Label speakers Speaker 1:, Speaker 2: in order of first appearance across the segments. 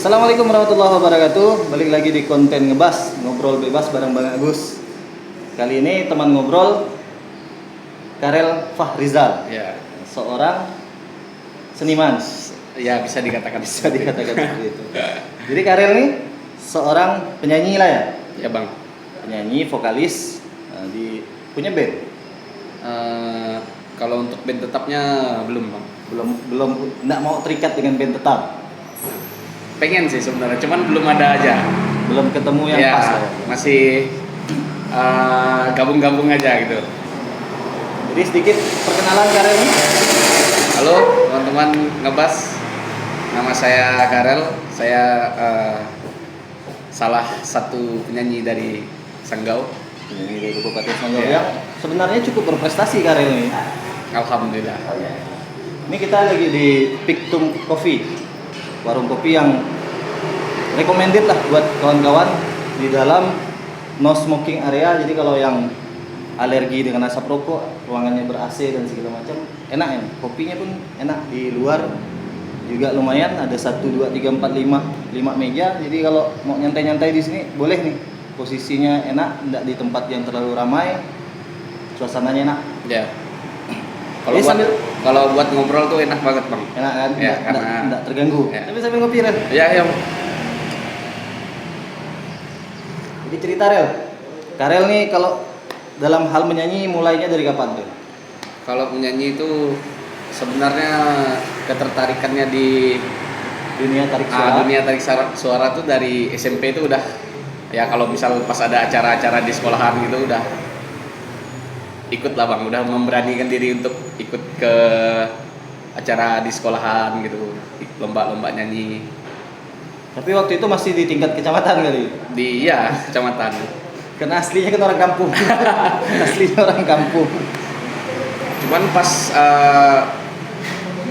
Speaker 1: Assalamualaikum warahmatullahi wabarakatuh. Balik lagi di konten ngebas, ngobrol bebas bareng Bang Agus. Kali ini teman ngobrol Karel Fahrizal,
Speaker 2: Ya,
Speaker 1: seorang seniman.
Speaker 2: ya bisa dikatakan
Speaker 1: Bisa dikatakan seperti itu. Jadi Karel ini seorang penyanyi lah ya,
Speaker 2: Ya bang.
Speaker 1: penyanyi, vokalis, punya band.
Speaker 2: Kalau untuk band tetapnya belum bang.
Speaker 1: Belum nggak mau terikat dengan band tetap.
Speaker 2: Pengen sih sebenarnya, cuman belum ada aja.
Speaker 1: Belum ketemu yang
Speaker 2: Ya,
Speaker 1: pas. Ya.
Speaker 2: masih gabung-gabung aja gitu.
Speaker 1: Jadi sedikit perkenalan Karel ini.
Speaker 2: Halo teman-teman ngebas, nama saya Karel. Saya salah satu penyanyi dari Sanggau.
Speaker 1: Penyanyi dari Kabupaten Sanggau
Speaker 2: Ya.
Speaker 1: yang sebenarnya cukup berprestasi Karel ini.
Speaker 2: Alhamdulillah.
Speaker 1: Ini kita lagi di Pictum Coffee, warung kopi yang recommended lah buat kawan-kawan di dalam no smoking area. Jadi kalau yang alergi dengan asap rokok, ruangannya ber-AC dan segala macam, enak ini. Kopinya pun enak, di luar juga lumayan, ada 1 2 3 4 5 meja. Jadi kalau mau nyantai-nyantai di sini boleh nih. Posisinya enak, tidak di tempat yang terlalu ramai. Suasananya enak.
Speaker 2: Ya. Kalau
Speaker 1: Jadi
Speaker 2: kalau buat ngobrol tuh enak banget bang.
Speaker 1: Enak kan?
Speaker 2: Ya,
Speaker 1: Nggak terganggu.
Speaker 2: Ya.
Speaker 1: Tapi sambil ngopi Ren.
Speaker 2: Ya.
Speaker 1: Jadi cerita Rel. Karel nih kalau dalam hal menyanyi mulainya dari kapan tuh?
Speaker 2: Kalau menyanyi itu sebenarnya ketertarikannya di
Speaker 1: Dunia tarik suara.
Speaker 2: dunia tarik suara tuh dari SMP itu udah, ya kalau misal pas ada acara-acara di sekolahan gitu udah ikut lah bang, udah memberanikan diri untuk ikut ke acara di sekolahan gitu, lomba-lomba nyanyi
Speaker 1: Tapi waktu itu masih di tingkat kecamatan kali.
Speaker 2: di kecamatan.
Speaker 1: Karena aslinya kan orang kampung. Aslinya orang kampung.
Speaker 2: Cuman pas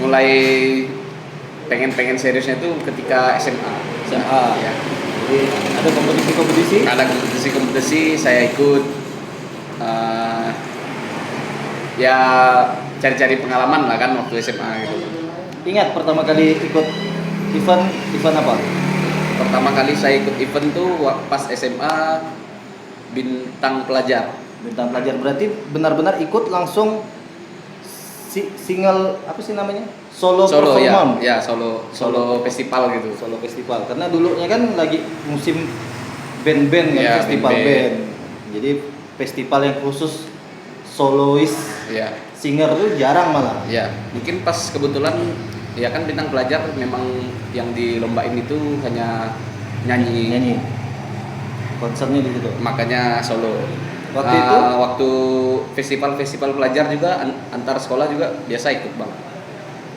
Speaker 2: mulai pengen seriusnya tuh ketika SMA.
Speaker 1: SMA.
Speaker 2: Ya.
Speaker 1: Jadi ada kompetisi-kompetisi.
Speaker 2: Ada kompetisi saya ikut, ya cari-cari pengalaman lah kan waktu SMA gitu.
Speaker 1: Ingat pertama kali ikut event apa?
Speaker 2: Pertama kali saya ikut event tuh pas SMA, Bintang Pelajar.
Speaker 1: Bintang pelajar berarti benar-benar ikut langsung single apa sih namanya? Solo performance.
Speaker 2: Ya solo festival gitu.
Speaker 1: Solo festival. Karena dulunya kan lagi musim band-band kan,
Speaker 2: Ya,
Speaker 1: festival
Speaker 2: band-band.
Speaker 1: band. Jadi festival yang khusus solois
Speaker 2: Ya,
Speaker 1: singer tuh jarang malah.
Speaker 2: ya. Mungkin pas kebetulan ya kan Bintang Pelajar memang yang dilombain itu hanya nyanyi.
Speaker 1: Nyanyi. Konsernya di situ.
Speaker 2: Makanya solo.
Speaker 1: Waktu itu?
Speaker 2: Waktu festival pelajar juga antar sekolah juga biasa ikut bang.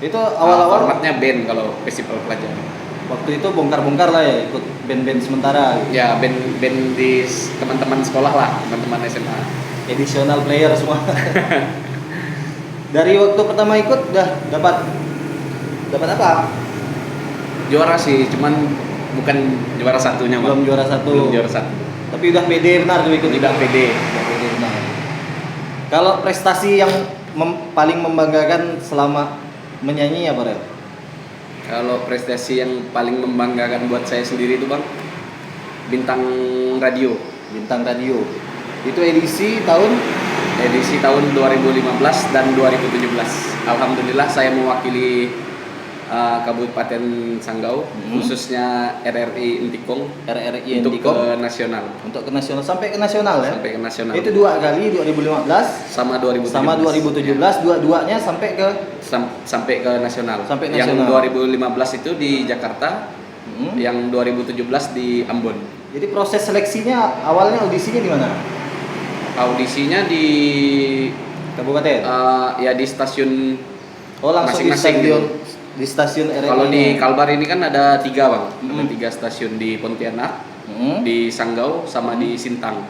Speaker 1: Itu awal-awal
Speaker 2: Formatnya band kalau festival pelajar.
Speaker 1: waktu itu bongkar-bongkar lah ya ikut band-band sementara gitu.
Speaker 2: Ya band di teman-teman sekolah lah, teman-teman SMA.
Speaker 1: Additional player semua. Dari waktu pertama ikut udah dapat apa?
Speaker 2: Juara sih, cuman bukan juara satunya bang.
Speaker 1: Belum juara satu.
Speaker 2: Belum juara satu.
Speaker 1: Tapi udah pede benar tuh ikut.
Speaker 2: Tidak pede.
Speaker 1: Udah pede benar. Kalau prestasi yang paling membanggakan selama menyanyi apa Rel?
Speaker 2: Kalau prestasi yang paling membanggakan buat saya sendiri itu bang, bintang radio.
Speaker 1: Bintang radio. Itu edisi tahun
Speaker 2: 2015 dan 2017. Alhamdulillah saya mewakili Kabupaten Sanggau, khususnya RRI Intikong,
Speaker 1: RRI
Speaker 2: untuk
Speaker 1: Intikong.
Speaker 2: ke nasional.
Speaker 1: Untuk ke nasional sampai ke nasional ya.
Speaker 2: Sampai ke nasional.
Speaker 1: Itu 2 kali 2015
Speaker 2: sama 2017.
Speaker 1: sama 2017 dua-duanya sampai ke
Speaker 2: Sampai ke nasional.
Speaker 1: Sampai
Speaker 2: Yang
Speaker 1: nasional.
Speaker 2: 2015 itu di Jakarta, yang 2017 di Ambon.
Speaker 1: Jadi proses seleksinya awalnya audisinya di mana?
Speaker 2: Audisinya di
Speaker 1: Kabupaten.
Speaker 2: ya di stasiun.
Speaker 1: Oh langsung di
Speaker 2: masing-masing
Speaker 1: stadion
Speaker 2: gitu.
Speaker 1: di stasiun RRI.
Speaker 2: Kalau di Kalbar ini kan ada 3 bang, ada
Speaker 1: Hmm.
Speaker 2: 3 stasiun di Pontianak,
Speaker 1: Hmm.
Speaker 2: di Sanggau, sama di Sintang.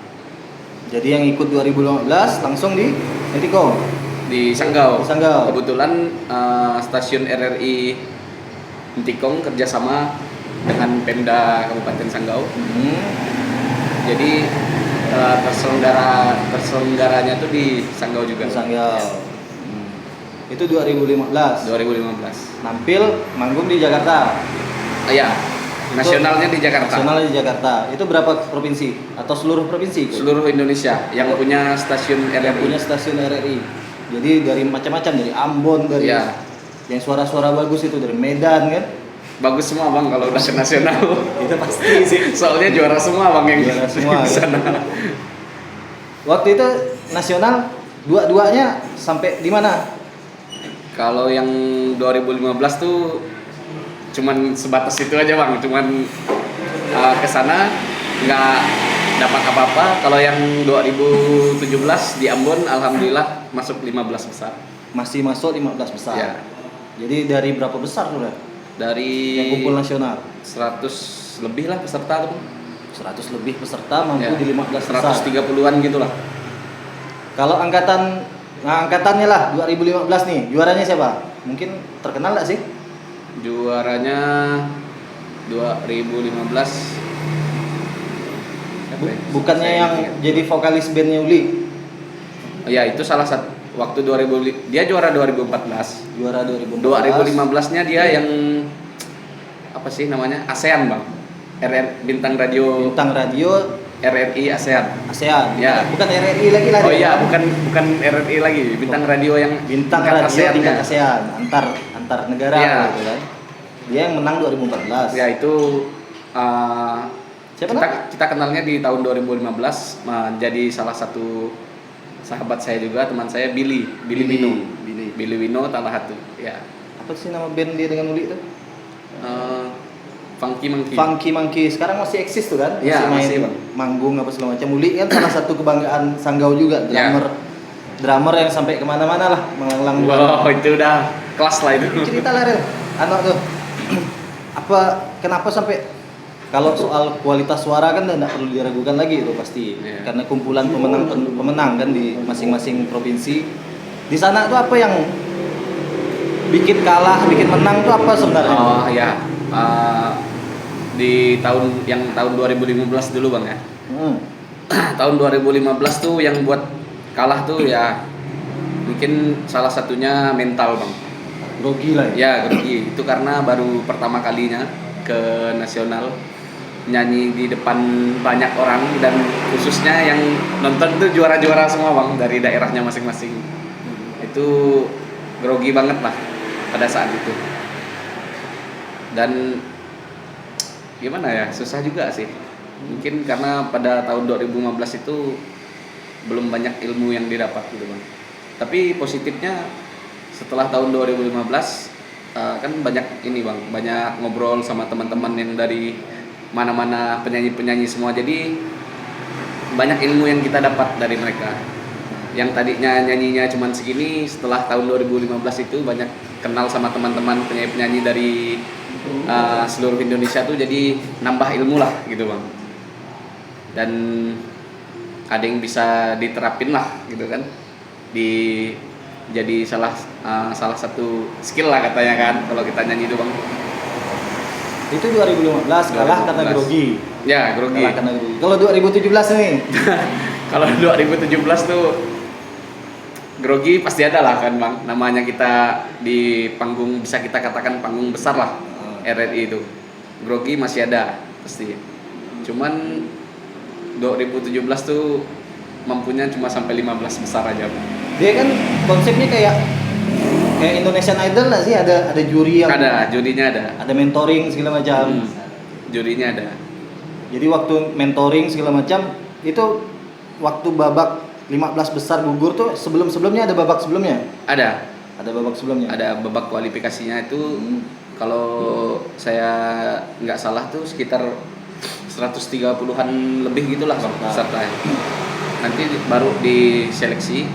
Speaker 1: Jadi yang ikut 2015 langsung di Intikong.
Speaker 2: Di Sanggau.
Speaker 1: Di Sanggau.
Speaker 2: Kebetulan stasiun RRI Intikong kerjasama dengan Pemda Kabupaten Sanggau. Jadi terselenggaranya tuh di Sanggau juga.
Speaker 1: Di Sanggau. Itu 2015.
Speaker 2: 2015.
Speaker 1: Nampil manggung di Jakarta.
Speaker 2: Ya, Nasionalnya di Jakarta.
Speaker 1: Nasionalnya di Jakarta. Itu berapa provinsi atau seluruh provinsi?
Speaker 2: Seluruh Indonesia yang punya stasiun
Speaker 1: Yang
Speaker 2: RRI.
Speaker 1: punya stasiun RRI. Jadi dari macam-macam, dari Ambon, dari
Speaker 2: Ya.
Speaker 1: yang suara-suara bagus itu dari Medan kan.
Speaker 2: Bagus semua bang kalau udah ke nasional.
Speaker 1: Itu pasti sih.
Speaker 2: Soalnya juara semua bang yang
Speaker 1: Juara semua,
Speaker 2: di
Speaker 1: ya.
Speaker 2: sana.
Speaker 1: Waktu itu nasional dua-duanya sampai di mana?
Speaker 2: Kalau yang 2015 tuh cuman sebatas itu aja bang, cuman ke sana nggak dapat apa-apa. Kalau yang 2017 di Ambon alhamdulillah masuk 15 besar.
Speaker 1: Masih masuk 15 besar.
Speaker 2: Ya.
Speaker 1: Jadi dari berapa besar tuh?
Speaker 2: Dari
Speaker 1: Yang kumpul nasional?
Speaker 2: 100 lebih lah peserta tuh.
Speaker 1: 100 lebih peserta mampu
Speaker 2: Ya,
Speaker 1: di 15 besar.
Speaker 2: 130-an gitulah.
Speaker 1: Kalau angkatannya lah 2015 nih, juaranya siapa? Mungkin terkenal nggak sih?
Speaker 2: Juaranya 2015 siapa ya?
Speaker 1: Bukannya
Speaker 2: Saya
Speaker 1: yang
Speaker 2: ingat.
Speaker 1: jadi vokalis bandnya Uli?
Speaker 2: Ya itu salah satu waktu 2000 dia juara 2014.
Speaker 1: Juara 2015.
Speaker 2: 2015-nya dia yang apa sih namanya? ASEAN, Bang. Bintang radio
Speaker 1: Bintang radio
Speaker 2: RRI ASEAN.
Speaker 1: ASEAN.
Speaker 2: Ya.
Speaker 1: Bukan RRI lagi lah.
Speaker 2: Oh
Speaker 1: dia.
Speaker 2: iya, bukan RRI lagi, bintang radio yang
Speaker 1: Bintang
Speaker 2: tingkat
Speaker 1: radio
Speaker 2: ASEAN-nya.
Speaker 1: tingkat ASEAN, antar negara
Speaker 2: Ya.
Speaker 1: gitu kan. Dia yang menang 2014.
Speaker 2: Ya itu
Speaker 1: Siapa
Speaker 2: kita kenalnya di tahun 2015 jadi salah satu sahabat saya juga, teman saya Billy Wino. Billy Wino Talahatu. Ya.
Speaker 1: Apa sih nama band dia dengan Uli itu?
Speaker 2: Funky Monkey.
Speaker 1: Funky Monkey. Sekarang masih eksis tuh kan?
Speaker 2: Ya,
Speaker 1: main
Speaker 2: masih, Bang.
Speaker 1: manggung apa segala macam. Uli kan salah satu kebanggaan Sanggau juga,
Speaker 2: Ya.
Speaker 1: drummer yang sampai kemana-mana lah, melanglang.
Speaker 2: Wow, itu udah kelas lah itu.
Speaker 1: Cerita lah Rel, anak tuh. Kenapa sampai, kalau soal kualitas suara kan tidak perlu diragukan lagi itu pasti.
Speaker 2: Iya.
Speaker 1: Karena kumpulan pemenang kan di masing-masing provinsi. Di sana tuh apa yang bikin kalah, bikin menang tuh apa sebenarnya?
Speaker 2: Oh ya. Di tahun 2015 dulu Bang ya. Tahun 2015 tuh yang buat kalah tuh ya mungkin salah satunya mental Bang.
Speaker 1: Grogi lah ya.
Speaker 2: Ya grogi, itu karena baru pertama kalinya ke nasional, nyanyi di depan banyak orang dan khususnya yang nonton tuh juara-juara semua Bang dari daerahnya masing-masing. Itu grogi banget lah pada saat itu. Dan gimana ya, susah juga sih. Mungkin karena pada tahun 2015 itu belum banyak ilmu yang didapat gitu Bang. Tapi positifnya setelah tahun 2015 kan banyak ini Bang, banyak ngobrol sama teman-teman yang dari mana-mana, penyanyi-penyanyi semua. Jadi banyak ilmu yang kita dapat dari mereka. Yang tadinya nyanyinya cuman segini, setelah tahun 2015 itu banyak kenal sama teman-teman penyanyi-penyanyi dari seluruh Indonesia tuh, jadi nambah ilmu lah gitu Bang. Dan ada yang bisa diterapin lah gitu kan, jadi salah satu skill lah katanya kan kalau kita nyanyi itu Bang.
Speaker 1: Itu 2015 kalah karena
Speaker 2: 2015.
Speaker 1: grogi.
Speaker 2: Ya grogi.
Speaker 1: Kalah karena grogi. Kalau 2017 nih,
Speaker 2: Kalau 2017 tuh grogi pasti ada lah kan Bang. Namanya kita di panggung, bisa kita katakan panggung besar lah RRI itu. Grogi masih ada pasti. Cuman 2017 tuh mampunya cuma sampai 15 besar aja Bang.
Speaker 1: dia kan konsepnya kayak Indonesian Idol lah sih, ada juri yang
Speaker 2: Ada, jurinya ada.
Speaker 1: ada mentoring segala macam.
Speaker 2: Jurinya ada.
Speaker 1: Jadi waktu mentoring segala macam itu waktu babak 15 besar gugur tuh sebelumnya ada babak sebelumnya.
Speaker 2: Ada
Speaker 1: Babak sebelumnya.
Speaker 2: ada babak kualifikasinya itu. Kalau saya nggak salah tuh sekitar 130-an lebih gitulah Bang peserta. Nanti baru diseleksi,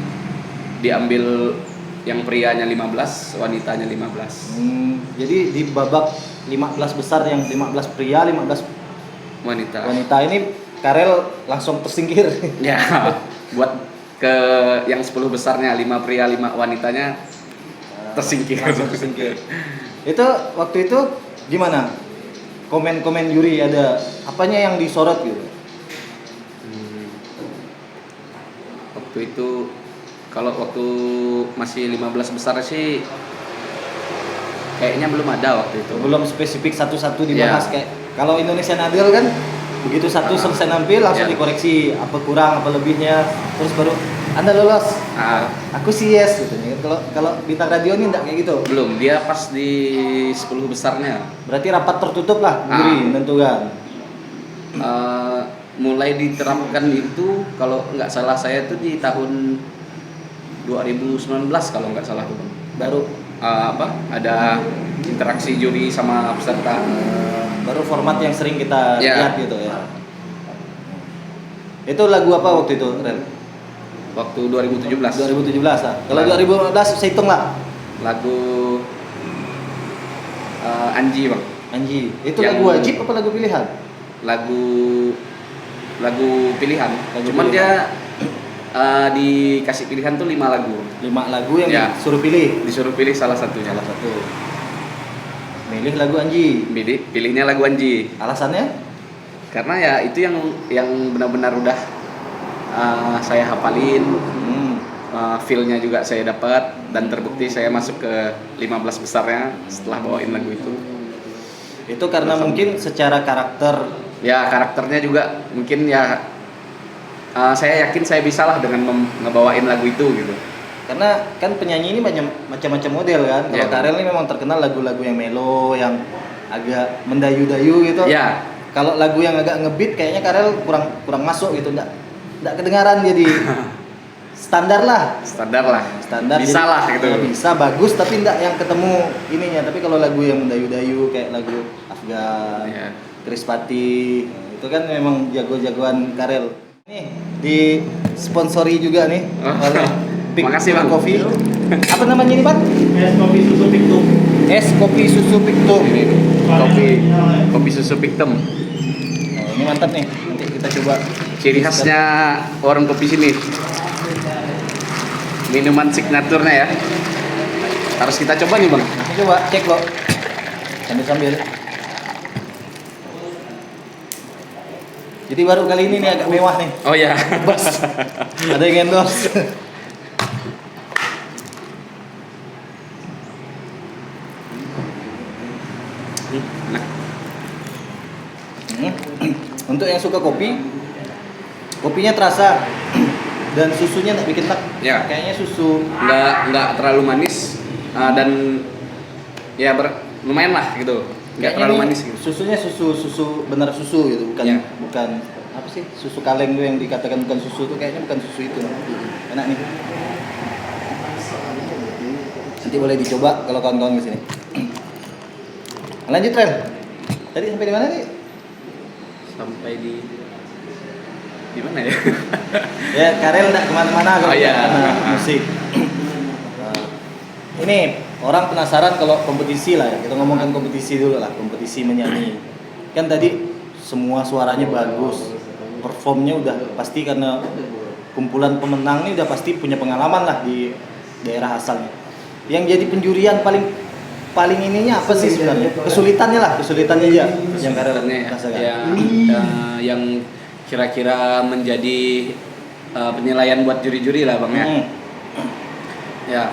Speaker 2: diambil yang prianya 15, wanitanya 15.
Speaker 1: Jadi di babak 15 besar yang 15 pria, 15 wanita ini Karel langsung tersingkir.
Speaker 2: Ya, buat ke yang 10 besarnya 5 pria 5 wanitanya tersingkir.
Speaker 1: Langsung tersingkir. Itu waktu itu gimana? Komen-komen juri ada apanya yang disorot gitu?
Speaker 2: Waktu itu kalau waktu masih 15 besar sih kayaknya belum ada waktu itu.
Speaker 1: Belum spesifik satu-satu dibahas
Speaker 2: Ya.
Speaker 1: kayak Kalau Indonesian Idol kan begitu satu selesai nampil langsung
Speaker 2: Ya.
Speaker 1: dikoreksi apa kurang apa lebihnya, terus baru Anda lolos.
Speaker 2: Ah,
Speaker 1: Aku sih yes gitu. Kalau kalau bintang radio ini enggak kayak gitu.
Speaker 2: belum, dia pas di 10 besarnya.
Speaker 1: Berarti rapat tertutup lah juri menentukan.
Speaker 2: Mulai diterapkan itu kalau nggak salah saya tuh di tahun 2019 kalau nggak salah tuh, Bang.
Speaker 1: Baru
Speaker 2: Ada interaksi juri sama peserta.
Speaker 1: baru format yang sering kita
Speaker 2: Ya.
Speaker 1: lihat gitu ya. Itu lagu apa waktu itu, Ren?
Speaker 2: Waktu 2017
Speaker 1: 2017 lah. Kalau
Speaker 2: Nah.
Speaker 1: 2015 saya hitung lah.
Speaker 2: lagu Anji, Bang.
Speaker 1: Anji. Itu
Speaker 2: Yang-
Speaker 1: lagu wajib apa lagu pilihan?
Speaker 2: Lagu pilihan.
Speaker 1: Lagu
Speaker 2: Cuman
Speaker 1: pilihan.
Speaker 2: dia dikasih pilihan tuh 5 lagu.
Speaker 1: 5 lagu yang
Speaker 2: Ya.
Speaker 1: disuruh pilih.
Speaker 2: Disuruh pilih salah satunya.
Speaker 1: Salah satu. Milih lagu Anji.
Speaker 2: Pilihnya lagu Anji.
Speaker 1: Alasannya?
Speaker 2: Karena ya itu yang benar-benar udah saya hafalin, feel-nya juga saya dapat, dan terbukti saya masuk ke 15 besarnya setelah bawain lagu itu.
Speaker 1: Itu karena mungkin secara karakter.
Speaker 2: Ya karakternya juga mungkin ya saya yakin saya bisa lah dengan ngebawain lagu itu gitu.
Speaker 1: Karena kan penyanyi ini banyak macam-macam model kan. Kalau
Speaker 2: Ya.
Speaker 1: Karel ini memang terkenal lagu-lagu yang melo, yang agak mendayu-dayu gitu.
Speaker 2: Ya,
Speaker 1: Kalau lagu yang agak ngebeat kayaknya Karel kurang masuk gitu, enggak kedengaran jadi standar lah.
Speaker 2: standar lah.
Speaker 1: Standar
Speaker 2: Bisa
Speaker 1: jadi,
Speaker 2: lah gitu.
Speaker 1: ya bisa bagus tapi enggak yang ketemu ininya. Tapi kalau lagu yang mendayu-dayu kayak lagu Afgan,
Speaker 2: Ya.
Speaker 1: Krispati, itu kan memang jago-jagoan Karel. Nih disponsori juga nih oleh
Speaker 2: Makasih, Bang.
Speaker 1: Coffee. Apa namanya ini, Bang?
Speaker 3: Es kopi susu Pictum.
Speaker 1: Es kopi susu Pictum.
Speaker 2: Ini kopi susu Pictum.
Speaker 1: Oh, ini mantap nih. Nanti kita coba.
Speaker 2: Ciri khasnya warung kopi sini. Minuman signaturnya ya. Harus kita coba nih, Bang.
Speaker 1: Nah, coba cek lo. Sambil-sambil. Jadi baru kali ini nih agak mewah nih.
Speaker 2: Oh ya.
Speaker 1: Bos. Ada yang endorse.
Speaker 2: Nah,
Speaker 1: Untuk yang suka kopi, kopinya terasa dan susunya nggak bikin tak.
Speaker 2: Ya.
Speaker 1: Kayaknya susu.
Speaker 2: nggak terlalu manis dan ya lumayan lah gitu. Nggak
Speaker 1: Kayaknya
Speaker 2: terlalu
Speaker 1: ini
Speaker 2: manis gitu.
Speaker 1: Susunya susu benar susu gitu, bukan
Speaker 2: Ya.
Speaker 1: bukan apa sih susu kaleng tuh yang dikatakan bukan susu tuh kayaknya bukan susu itu. Enak nih. Nanti boleh dicoba kalau kawan-kawan ke sini. Lanjut Ren. Tadi sampai di mana nih?
Speaker 2: Sampai di mana ya?
Speaker 1: Ya Karel nggak kemana-mana kalau
Speaker 2: Oh, iya.
Speaker 1: karena musik. Nah, ini orang penasaran kalau kompetisi lah ya. Kita ngomongkan kompetisi dulu lah, kompetisi menyanyi. Kan tadi semua suaranya bagus, performnya udah pasti karena kumpulan pemenang ini udah pasti punya pengalaman lah di daerah asalnya. Yang jadi penjurian paling ininya apa sih sebenarnya? Kesulitannya aja yang Karel rasakan.
Speaker 2: Yang kira-kira menjadi penilaian buat juri-juri lah, Bang ya. Ya,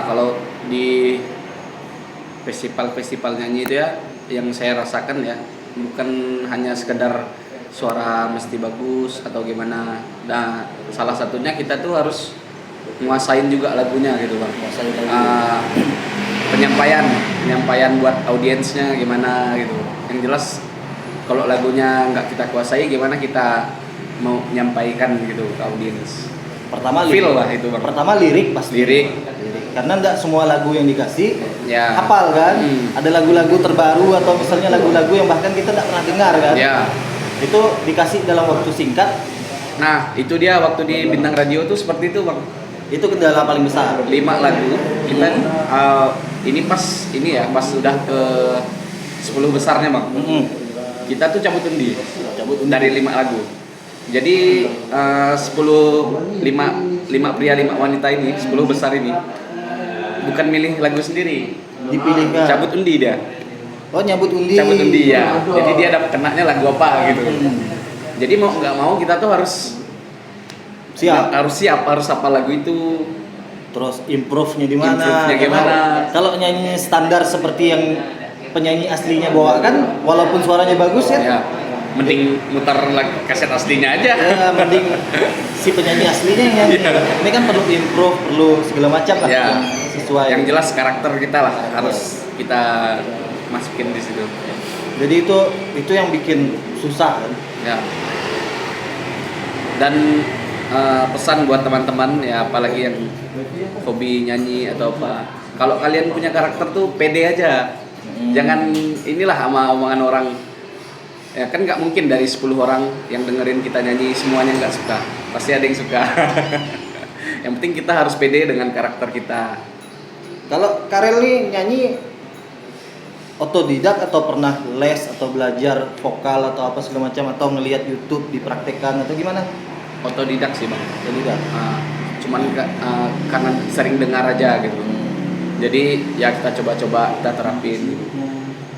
Speaker 2: kalau di festival-festival nyanyi itu ya, yang saya rasakan ya, bukan hanya sekedar suara mesti bagus atau gimana. Nah, salah satunya kita tuh harus nguasain juga lagunya gitu, Bang.
Speaker 1: Nguasain lagu.
Speaker 2: Penyampaian buat audiensnya gimana gitu. Yang jelas kalau lagunya nggak kita kuasai, gimana kita mau menyampaikan gitu ke audiens.
Speaker 1: Pertama
Speaker 2: Feel
Speaker 1: lirik
Speaker 2: lah itu, Bang.
Speaker 1: Pertama lirik pasti.
Speaker 2: Lirik.
Speaker 1: Karena enggak semua lagu yang dikasih
Speaker 2: Ya.
Speaker 1: hafal kan.
Speaker 2: Hmm.
Speaker 1: Ada lagu-lagu terbaru atau misalnya lagu-lagu yang bahkan kita enggak pernah dengar kan.
Speaker 2: Ya.
Speaker 1: Itu dikasih dalam waktu singkat.
Speaker 2: Nah, itu dia waktu di Bintang Radio tuh seperti itu, Bang.
Speaker 1: Itu kendala paling besar.
Speaker 2: 5 lagu. Kita ini pas udah ke 10 besarnya, Bang. Kita tuh cabut undi dari 5 lagu. Jadi 5 pria 5 wanita ini, 10 besar ini bukan milih lagu sendiri.
Speaker 1: Dipilih kan.
Speaker 2: Cabut undi dia.
Speaker 1: Oh, nyabut undi.
Speaker 2: Cabut undi ya. Jadi dia dapat kenanya lagu apa gitu. Jadi mau nggak mau kita tuh harus
Speaker 1: Siap.
Speaker 2: harus hafal lagu itu.
Speaker 1: Terus improve-nya di mana?
Speaker 2: Improve-nya gimana?
Speaker 1: Kalau nyanyi standar seperti yang penyanyi aslinya bawakan, walaupun suaranya bagus ya.
Speaker 2: Ya, mending muter kaset aslinya aja.
Speaker 1: Ya, mending si penyanyi aslinya yang nyanyi. Ini kan perlu improve, perlu segala macam lah
Speaker 2: Ya,
Speaker 1: yang sesuai.
Speaker 2: yang jelas karakter kita lah harus kita masukin di situ.
Speaker 1: Jadi itu yang bikin susah kan.
Speaker 2: Ya. Dan pesan buat teman-teman ya, apalagi yang hobi nyanyi atau apa, kalau kalian punya karakter tuh pede aja. Jangan inilah sama omongan orang. Ya kan nggak mungkin dari 10 orang yang dengerin kita nyanyi semuanya nggak suka. Pasti ada yang suka. Yang penting kita harus pede dengan karakter kita.
Speaker 1: Kalau Karel nih nyanyi otodidak atau pernah les atau belajar vokal atau apa segala macam, atau ngelihat YouTube dipraktekkan atau gimana?
Speaker 2: Otodidak sih bang.
Speaker 1: Otodidak.
Speaker 2: Cuman karena sering dengar aja gitu. Jadi ya kita coba-coba, kita terapin gitu.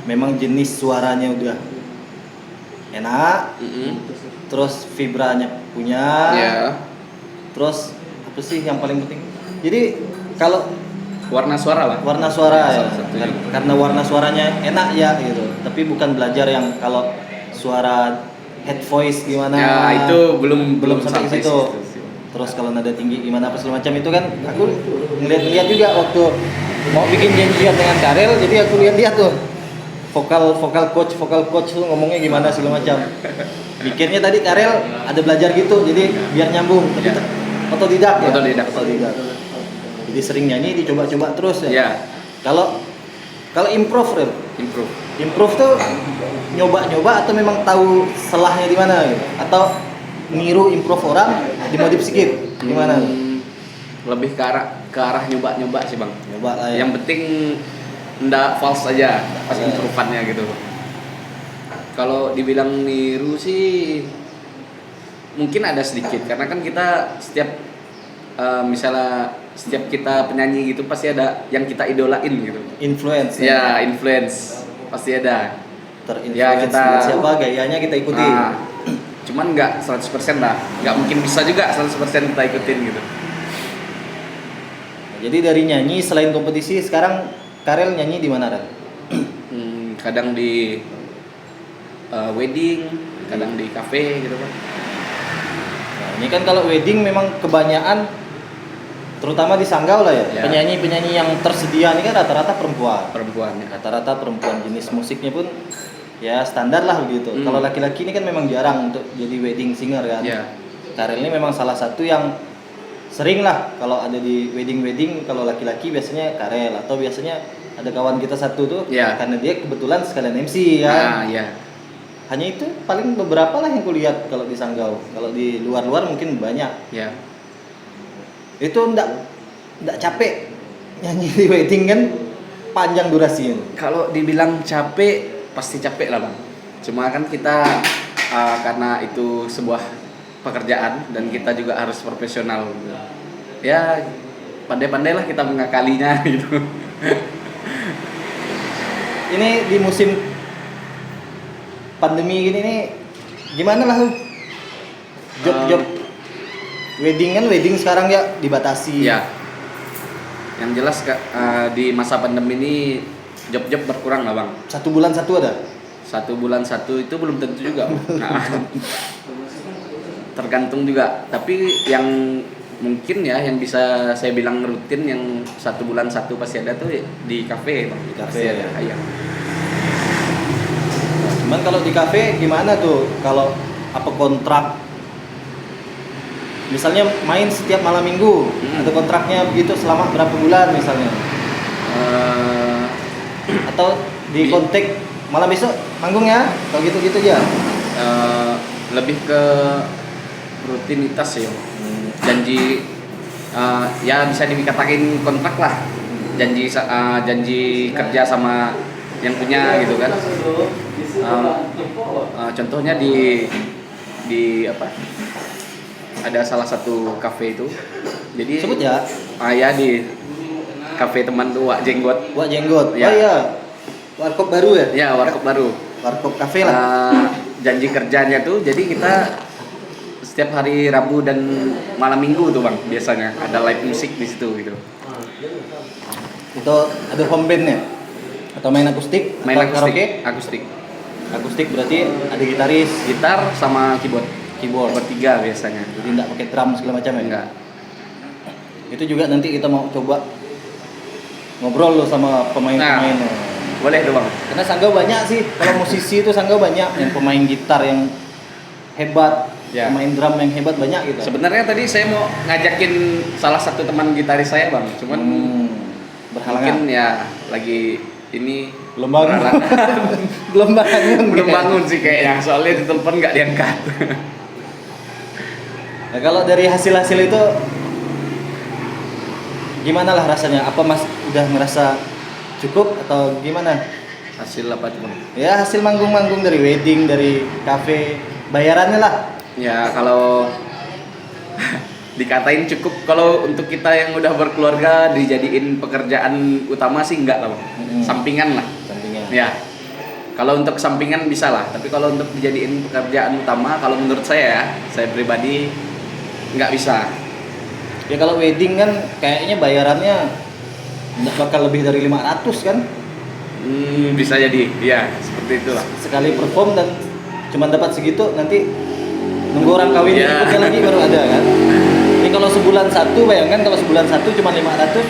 Speaker 1: Memang jenis suaranya udah enak, terus vibranya punya, terus apa sih yang paling penting? Jadi kalau
Speaker 2: warna suara lah.
Speaker 1: Warna suara ya,
Speaker 2: satunya.
Speaker 1: karena warna suaranya enak ya gitu. Tapi bukan belajar yang kalau suara head voice gimana.
Speaker 2: Ya itu belum
Speaker 1: sampai ke situ. Terus kalau nada tinggi gimana apa segala macam itu kan aku ngeliat juga waktu mau bikin janjian dengan Karel, jadi aku lihat tuh vokal coach tuh ngomongnya gimana segala macam. Bikinnya tadi Karel ada belajar gitu, jadi biar nyambung. Tapi otodidak ya. Otodidak. Jadi sering nyanyi dicoba-coba terus ya.
Speaker 2: Ya.
Speaker 1: Kalau improve Rel. Improve tuh nyoba-nyoba atau memang tahu salahnya di mana gitu? Atau niru improve orang dimodif sedikit gimana?
Speaker 2: Lebih ke arah nyoba sih bang.
Speaker 1: Nyoba lah ya.
Speaker 2: Yang penting ndak false aja pas improve-annya gitu. Kalau dibilang niru sih mungkin ada sedikit, karena kan kita setiap misalnya setiap kita penyanyi gitu pasti ada yang kita idolain gitu.
Speaker 1: Influence.
Speaker 2: Ya, influence pasti ada.
Speaker 1: Terinfluence
Speaker 2: Ya, kita
Speaker 1: siapa gayanya kita ikuti.
Speaker 2: Cuman nggak 100% lah, nggak mungkin bisa juga 100% kita ikutin gitu.
Speaker 1: Jadi dari nyanyi selain kompetisi sekarang Karel nyanyi di mana Rel?
Speaker 2: Kadang di wedding, kadang di cafe gitu kan.
Speaker 1: Nah, ini kan kalau wedding memang kebanyakan terutama di Sanggau lah ya. Penyanyi-penyanyi yang tersedia ini kan rata-rata perempuan. Rata-rata perempuan, jenis musiknya pun ya standar lah begitu. Kalau laki-laki ini kan memang jarang untuk jadi wedding singer kan. Karel ini memang salah satu yang sering lah kalau ada di wedding kalau laki-laki biasanya Karel, atau biasanya ada kawan kita satu tuh karena dia kebetulan sekalian MC kan. Hanya itu paling beberapa lah yang kulihat kalau di Sanggau. Kalau di luar-luar mungkin banyak. Itu ndak capek nyanyi di wedding kan, panjang durasinya.
Speaker 2: Kalau dibilang capek pasti capek lah bang. Cuma kan kita karena itu sebuah pekerjaan dan kita juga harus profesional. Ya pandai-pandailah kita mengakalinya gitu.
Speaker 1: Ini di musim pandemi gini nih gimana lah job wedding sekarang ya dibatasi.
Speaker 2: Yang jelas di masa pandemi ini job berkurang lah bang.
Speaker 1: 1 bulan 1 ada?
Speaker 2: 1 bulan 1 itu belum tentu juga. Tergantung juga. Tapi yang mungkin ya yang bisa saya bilang rutin yang 1 bulan 1 pasti ada tuh di kafe bang.
Speaker 1: Di kafe
Speaker 2: pasti ada. Iya.
Speaker 1: Cuman kalau di kafe gimana tuh? Kalau apa kontrak? Misalnya main setiap malam minggu, ada kontraknya begitu selama berapa bulan misalnya? Atau di kontak malam besok manggung ya? Kalau gitu-gitu aja?
Speaker 2: Lebih ke rutinitas ya. Janji ya bisa dikatakan kontrak lah. Janji kerja sama yang punya gitu kan. Contohnya di apa? Ada salah satu kafe itu. Jadi
Speaker 1: sebut ya.
Speaker 2: Ya di kafe teman tuh Wak Jenggot.
Speaker 1: Ya. Oh iya. Warkop baru ya?
Speaker 2: Ya, warkop baru.
Speaker 1: Warkop kafe lah.
Speaker 2: Janji kerjanya tuh jadi kita setiap hari Rabu dan malam Minggu tuh bang biasanya ada live musik di situ gitu.
Speaker 1: Itu ada home bandnya? Atau main akustik?
Speaker 2: Main
Speaker 1: Atau karaoke?
Speaker 2: akustik.
Speaker 1: Akustik berarti ada gitaris,
Speaker 2: Gitar sama keyboard.
Speaker 1: keyboard.
Speaker 2: Bertiga biasanya.
Speaker 1: Jadi enggak pakai drum segala macam ya?
Speaker 2: Enggak.
Speaker 1: Itu juga nanti kita mau coba ngobrol lo sama pemain-pemain.
Speaker 2: Boleh tuh Bang.
Speaker 1: Karena Sanggau banyak sih, kalau musisi itu Sanggau banyak yang pemain gitar yang hebat,
Speaker 2: Ya.
Speaker 1: pemain drum yang hebat banyak gitu.
Speaker 2: Sebenarnya tadi saya mau ngajakin salah satu teman gitaris saya Bang, cuman
Speaker 1: berhalangan.
Speaker 2: mungkin ya lagi ini
Speaker 1: Belum bangun.
Speaker 2: berhalangan.
Speaker 1: Belum bangun.
Speaker 2: Belum bangun sih kayaknya, soalnya ditelepon nggak diangkat.
Speaker 1: Nah, kalau dari hasil-hasil itu gimana lah rasanya? Apa Mas udah ngerasa cukup atau gimana?
Speaker 2: Hasil apa tuh Bang?
Speaker 1: Ya hasil manggung-manggung dari wedding, dari cafe, bayarannya lah.
Speaker 2: Ya kalau dikatain cukup, kalau untuk kita yang udah berkeluarga dijadiin pekerjaan utama sih enggak lah Bang. Sampingan lah.
Speaker 1: Sampingnya.
Speaker 2: Ya. Kalau untuk sampingan bisa lah, tapi kalau untuk dijadiin pekerjaan utama, kalau menurut saya pribadi nggak bisa.
Speaker 1: Ya kalau wedding kan kayaknya bayarannya nggak bakal lebih dari 500 kan?
Speaker 2: Bisa jadi, ya seperti itulah.
Speaker 1: Sekali perform dan cuma dapat segitu, nanti nunggu orang kawin
Speaker 2: Ya.
Speaker 1: berikutnya lagi baru ada kan? Ini kalau sebulan satu, bayangkan kalau sebulan satu cuma 500,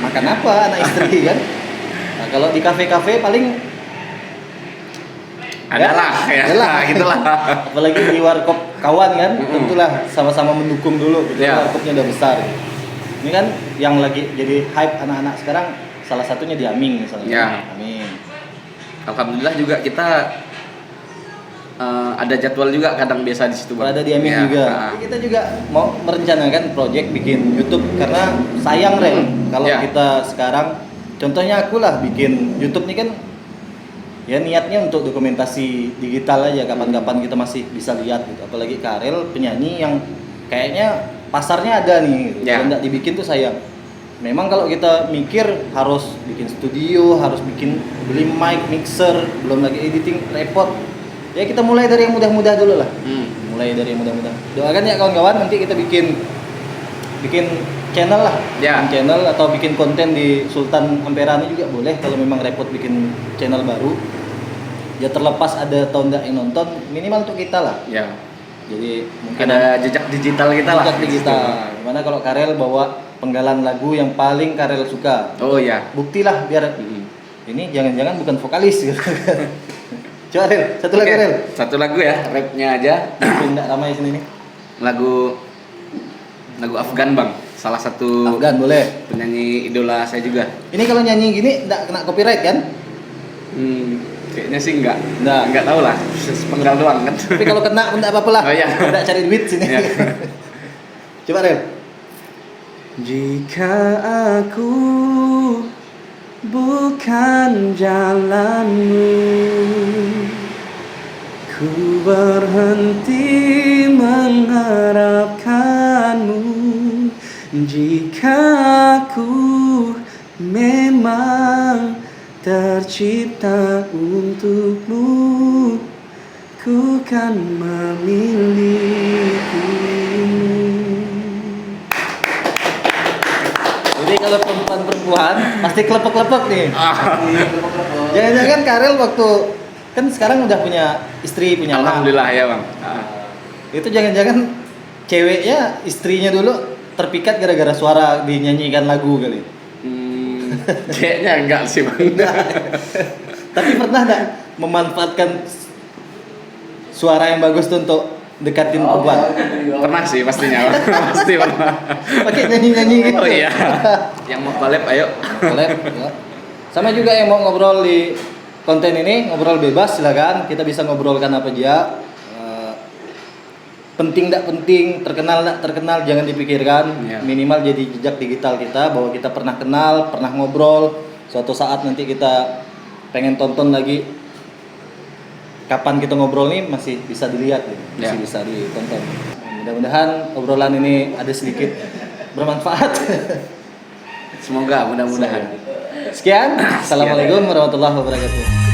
Speaker 1: makan apa anak istri kan? Nah, kalau di kafe-kafe paling
Speaker 2: Adalah, ya,
Speaker 1: adalah.
Speaker 2: gitulah.
Speaker 1: Apalagi di warkop kawan kan, tentulah sama-sama mendukung dulu. Gitu.
Speaker 2: Ya.
Speaker 1: Warkopnya udah besar. Gitu. Ini kan yang lagi jadi hype anak-anak sekarang, salah satunya di Aming misalnya.
Speaker 2: Ya.
Speaker 1: Aming.
Speaker 2: Alhamdulillah juga kita ada jadwal juga kadang biasa di situ Bang.
Speaker 1: Ada di Aming
Speaker 2: Ya,
Speaker 1: juga. Kita juga mau merencanakan project bikin YouTube karena sayang Ren kalau
Speaker 2: Ya.
Speaker 1: kita sekarang, contohnya aku lah bikin YouTube nih kan. Ya niatnya untuk dokumentasi digital aja, kapan-kapan kita masih bisa lihat gitu. Apalagi Karel penyanyi yang kayaknya pasarnya ada nih gitu.
Speaker 2: Ya.
Speaker 1: Kalau nggak dibikin tuh sayang. Memang kalau kita mikir harus bikin studio, harus bikin beli mic, mixer, belum lagi editing, repot. Ya kita mulai dari yang mudah-mudah dulu lah. Mulai dari yang mudah-mudah. Doakan ya kawan-kawan, nanti kita bikin channel lah.
Speaker 2: Ya.
Speaker 1: Bikin channel atau bikin konten di Sultan Ampera ini juga boleh kalau memang repot bikin channel baru. Ya terlepas ada atau enggak yang nonton, minimal untuk kita lah.
Speaker 2: Ya.
Speaker 1: Jadi mungkin
Speaker 2: Ada jejak digital kita lah.
Speaker 1: jejak digital. Gimana kalau Karel bawa penggalan lagu yang paling Karel suka?
Speaker 2: Oh ya.
Speaker 1: Buktilah biar ini jangan-jangan bukan vokalis gitu. Coba Rel, satu lagu
Speaker 2: Oke,
Speaker 1: Rel.
Speaker 2: Satu lagu ya, rapnya aja.
Speaker 1: Bikin enggak ramai sini nih.
Speaker 2: Lagu Afgan Bang, salah satu
Speaker 1: Afgan boleh.
Speaker 2: penyanyi idola saya juga.
Speaker 1: Ini kalau nyanyi gini enggak kena copyright kan?
Speaker 2: Kayaknya sih enggak.
Speaker 1: Nggak.
Speaker 2: Enggak tahu lah, sepenggal doang kan.
Speaker 1: Tapi kalau kena enggak apa-apa lah.
Speaker 2: Oh, iya.
Speaker 1: Enggak cari duit sini.
Speaker 2: Iya.
Speaker 1: Coba Rel.
Speaker 2: Jika aku bukan jalanmu, ku berhenti mengharapkanmu. Jika aku memang tercipta untukmu, ku kan memilikimu.
Speaker 1: Jadi kalau perempuan pasti kelepek-kelepek nih. Jangan-jangan Karel waktu kan sekarang udah punya istri, punya anak.
Speaker 2: Alhamdulillah ya Bang.
Speaker 1: Itu jangan-jangan ceweknya istrinya dulu terpikat gara-gara suara dinyanyikan lagu kali.
Speaker 2: Kayaknya enggak sih Bang.
Speaker 1: Tapi pernah enggak memanfaatkan suara yang bagus tuh untuk dekatin perempuan?
Speaker 2: Pernah sih pastinya. Pasti pernah.
Speaker 1: Pakai nyanyi-nyanyi gitu.
Speaker 2: Oh iya. Yang mau collab ayo.
Speaker 1: Boleh, ya. Sama juga yang mau ngobrol di konten ini, ngobrol bebas silakan. Kita bisa ngobrolkan apa aja. Penting tidak penting, terkenal tidak terkenal jangan dipikirkan.
Speaker 2: Ya.
Speaker 1: Minimal jadi jejak digital kita bahwa kita pernah kenal, pernah ngobrol. Suatu saat nanti kita pengen tonton lagi. Kapan kita ngobrol nih masih bisa dilihat, masih
Speaker 2: Ya.
Speaker 1: bisa ditonton. Mudah-mudahan obrolan ini ada sedikit bermanfaat.
Speaker 2: Semoga mudah-mudahan.
Speaker 1: Sekian, assalamualaikum warahmatullahi wabarakatuh.